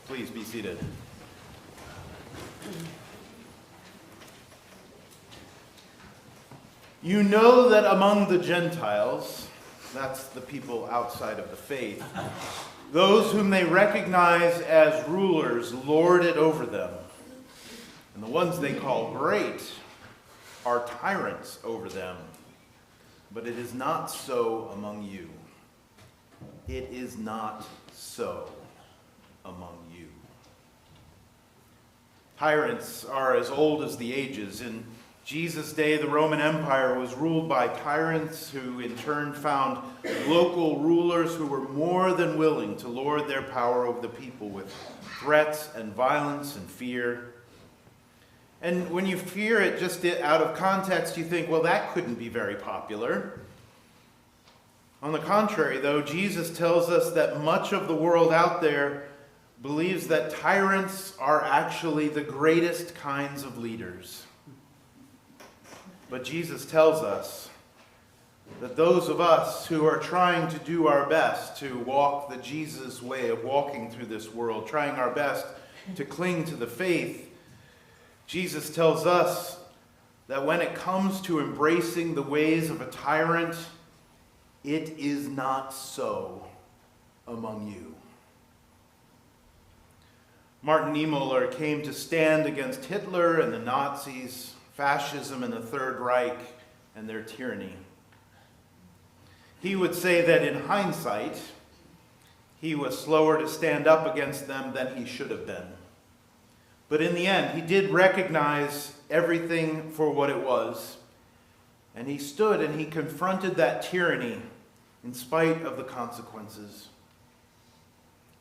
Please be seated. You know that among the Gentiles, that's the people outside of the faith, those whom they recognize as rulers lord it over them, and the ones they call great are tyrants over them. But it is not so among you. It is not so among you. Tyrants are as old as the ages. In Jesus' day, the Roman Empire was ruled by tyrants who in turn found local rulers who were more than willing to lord their power over the people with threats and violence and fear. And when you hear it just out of context, you think, well, that couldn't be very popular. On the contrary, though, Jesus tells us that much of the world out there believes that tyrants are actually the greatest kinds of leaders. But Jesus tells us that those of us who are trying to do our best to walk the Jesus way of walking through this world, trying our best to cling to the faith, Jesus tells us that when it comes to embracing the ways of a tyrant, it is not so among you. Martin Niemöller came to stand against Hitler and the Nazis, fascism and the Third Reich and their tyranny. He would say that in hindsight, he was slower to stand up against them than he should have been. But in the end, he did recognize everything for what it was. And he stood and he confronted that tyranny in spite of the consequences.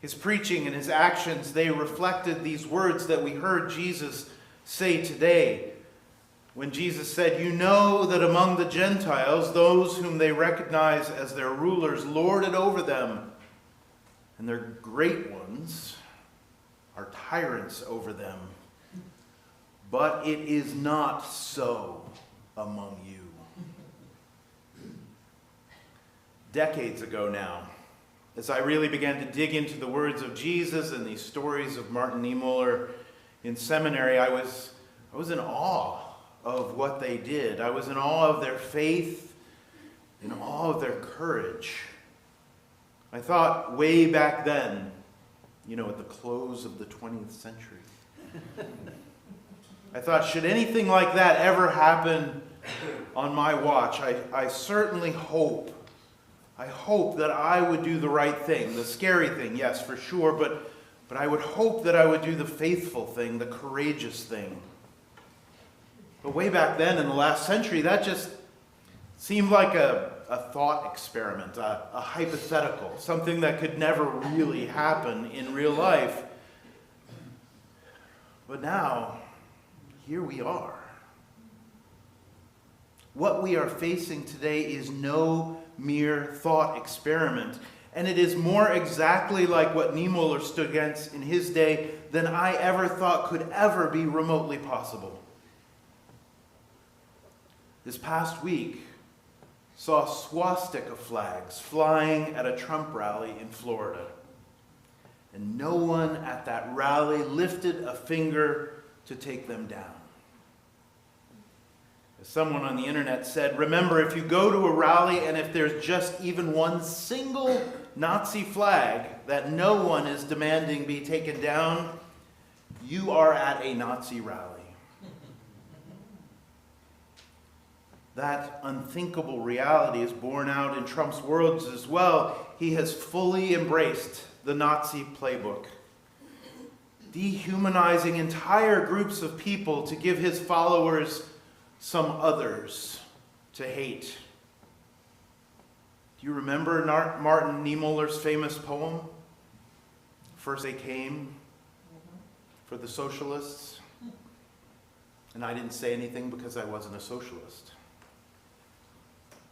His preaching and his actions, they reflected these words that we heard Jesus say today. When Jesus said, you know that among the Gentiles, those whom they recognize as their rulers lord it over them, and their great ones are tyrants over them. But it is not so among you. Decades ago now, as I really began to dig into the words of Jesus and these stories of Martin Niemöller in seminary, I was in awe of what they did. I was in awe of their faith, in awe of their courage. I thought way back then, at the close of the 20th century, I thought, should anything like that ever happen on my watch, I certainly hope that I would do the right thing, the scary thing, yes, for sure, but I would hope that I would do the faithful thing, the courageous thing. But way back then in the last century, that just seemed like a thought experiment, a hypothetical, something that could never really happen in real life. But now, here we are. What we are facing today is no mere thought experiment, and it is more exactly like what Niemöller stood against in his day than I ever thought could ever be remotely possible. This past week saw swastika flags flying at a Trump rally in Florida, and no one at that rally lifted a finger to take them down. As someone on the internet said, remember, if you go to a rally and if there's just even one single Nazi flag that no one is demanding be taken down, you are at a Nazi rally. That unthinkable reality is borne out in Trump's words as well. He has fully embraced the Nazi Playbook, dehumanizing entire groups of people to give his followers some others to hate. Do you remember Martin Niemöller's famous poem, First They Came for the Socialists? And I didn't say anything because I wasn't a socialist.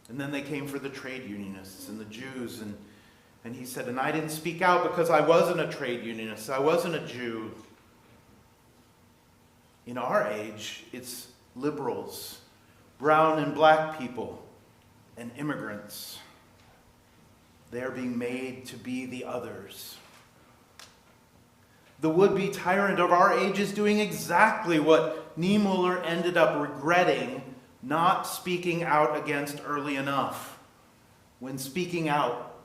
And then they came for the trade unionists and the Jews, and he said, and I didn't speak out because I wasn't a trade unionist, I wasn't a Jew. In our age, it's liberals, brown and black people, and immigrants. They are being made to be the others. The would-be tyrant of our age is doing exactly what Niemöller ended up regretting not speaking out against early enough, when speaking out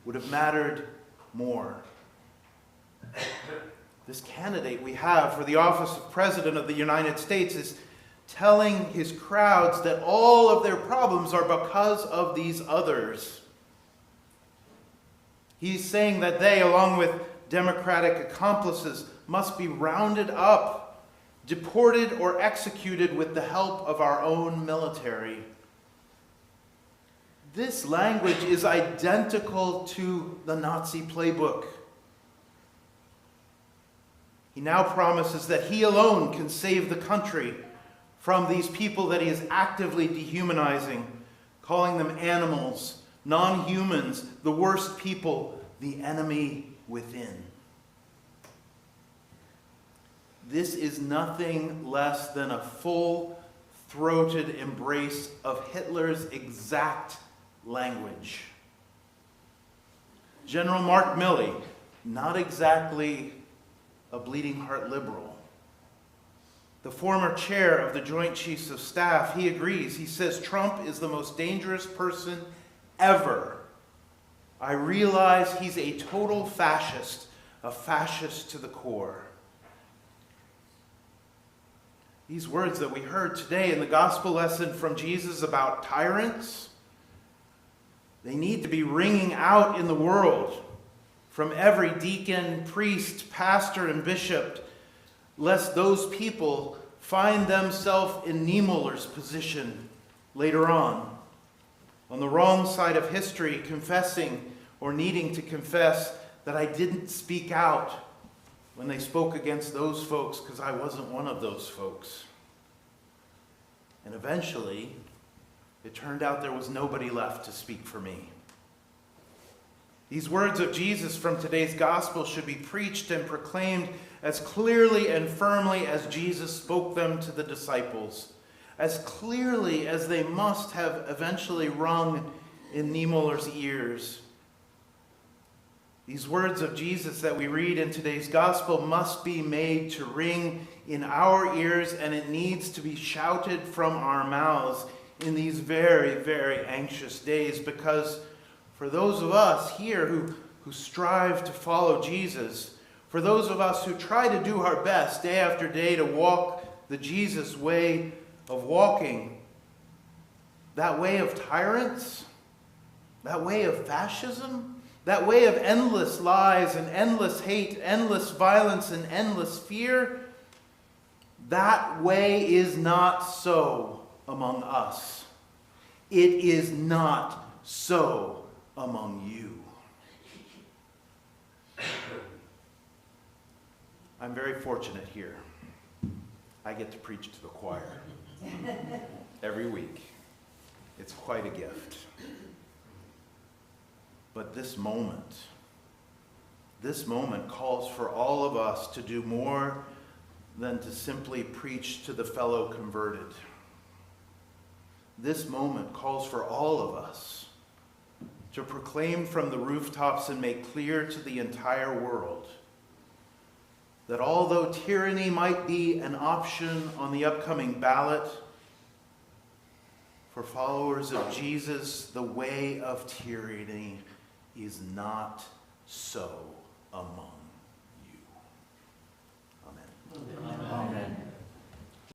would have mattered more. This candidate we have for the office of President of the United States is telling his crowds that all of their problems are because of these others. He's saying that they, along with Democratic accomplices, must be rounded up, deported, or executed with the help of our own military. This language is identical to the Nazi Playbook. He now promises that he alone can save the country from these people that he is actively dehumanizing, calling them animals, non-humans, the worst people, the enemy within. This is nothing less than a full-throated embrace of Hitler's exact language. General Mark Milley, not exactly a bleeding heart liberal. The former chair of the Joint Chiefs of Staff, he agrees. He says, Trump is the most dangerous person ever. I realize he's a total fascist, a fascist to the core. These words that we heard today in the gospel lesson from Jesus about tyrants, they need to be ringing out in the world from every deacon, priest, pastor, and bishop, lest those people find themselves in Niemöller's position later on the wrong side of history, confessing or needing to confess that I didn't speak out when they spoke against those folks because I wasn't one of those folks. And eventually, it turned out there was nobody left to speak for me. These words of Jesus from today's gospel should be preached and proclaimed as clearly and firmly as Jesus spoke them to the disciples, as clearly as they must have eventually rung in Niemöller's ears. These words of Jesus that we read in today's gospel must be made to ring in our ears, and it needs to be shouted from our mouths in these very, very anxious days, because for those of us here who strive to follow Jesus, for those of us who try to do our best day after day to walk the Jesus way of walking, that way of tyrants, that way of fascism, that way of endless lies and endless hate, endless violence and endless fear, that way is not so among us. It is not so among you. I'm very fortunate here. I get to preach to the choir every week. It's quite a gift. But this moment calls for all of us to do more than to simply preach to the fellow converted. This moment calls for all of us to proclaim from the rooftops and make clear to the entire world that although tyranny might be an option on the upcoming ballot, for followers of Jesus, the way of tyranny is not so among